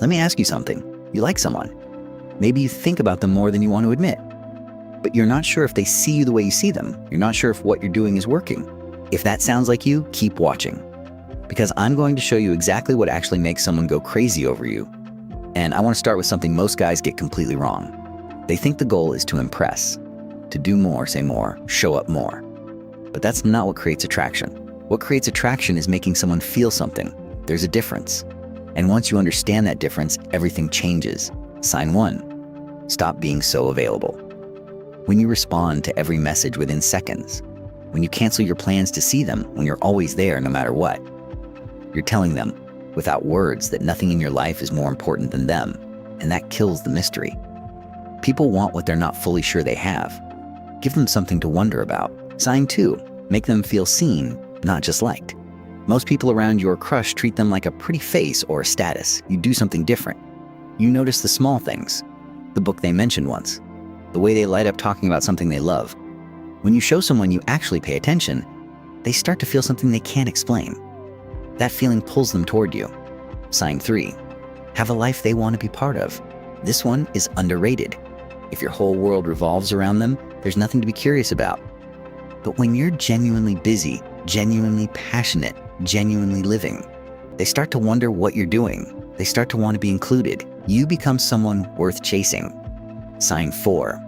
Let me ask you something. You like someone. Maybe you think about them more than you want to admit. But you're not sure if they see you the way you see them. You're not sure if what you're doing is working. If that sounds like you, keep watching. Because I'm going to show you exactly what actually makes someone go crazy over you. And I want to start with something most guys get completely wrong. They think the goal is to impress, to do more, say more, show up more. But that's not what creates attraction. What creates attraction is making someone feel something. There's a difference. And once you understand that difference, everything changes. Sign 1. Stop being so available. When you respond to every message within seconds, when you cancel your plans to see them, when you're always there no matter what, you're telling them, without words, that nothing in your life is more important than them, and that kills the mystery. People want what they're not fully sure they have. Give them something to wonder about. Sign 2. Make them feel seen, not just liked. Most people around your crush treat them like a pretty face or a status. You do something different. You notice the small things, the book they mentioned once, the way they light up talking about something they love. When you show someone you actually pay attention, they start to feel something they can't explain. That feeling pulls them toward you. Sign 3. Have a life they want to be part of. This one is underrated. If your whole world revolves around them, there's nothing to be curious about. But when you're genuinely busy, genuinely passionate, genuinely living, they start to wonder what you're doing. They start to want to be included. You become someone worth chasing. Sign 4.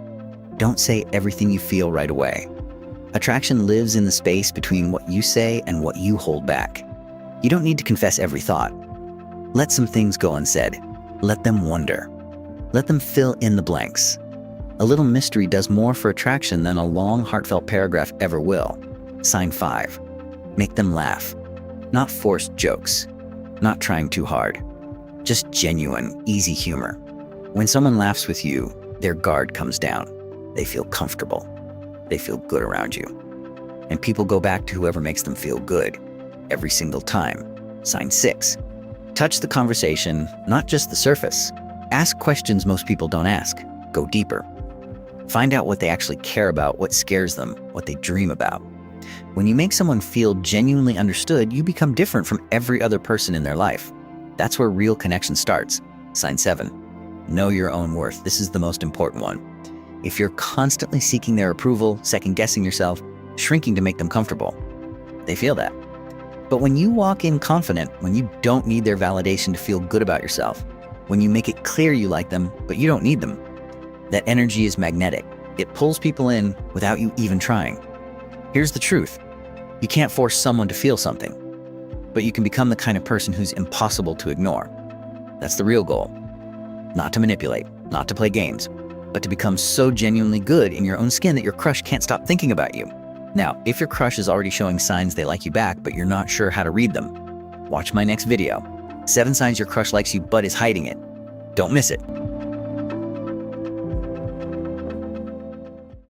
Don't say everything you feel right away. Attraction lives in the space between what you say and what you hold back. You don't need to confess every thought. Let some things go unsaid. Let them wonder. Let them fill in the blanks. A little mystery does more for attraction than a long, heartfelt paragraph ever will. Sign 5. Make them laugh. Not forced jokes. Not trying too hard. Just genuine, easy humor. When someone laughs with you, their guard comes down. They feel comfortable. They feel good around you. And people go back to whoever makes them feel good, every single time. Sign 6. Touch the conversation, not just the surface. Ask questions most people don't ask. Go deeper. Find out what they actually care about, what scares them, what they dream about. When you make someone feel genuinely understood, you become different from every other person in their life. That's where real connection starts. Sign 7. Know your own worth. This is the most important one. If you're constantly seeking their approval, second-guessing yourself, shrinking to make them comfortable, they feel that. But when you walk in confident, when you don't need their validation to feel good about yourself, when you make it clear you like them, but you don't need them, that energy is magnetic. It pulls people in without you even trying. Here's the truth. You can't force someone to feel something, but you can become the kind of person who's impossible to ignore. That's the real goal. Not to manipulate, not to play games, but to become so genuinely good in your own skin that your crush can't stop thinking about you. Now, if your crush is already showing signs they like you back, but you're not sure how to read them, watch my next video. 7 signs your crush likes you but is hiding it. Don't miss it.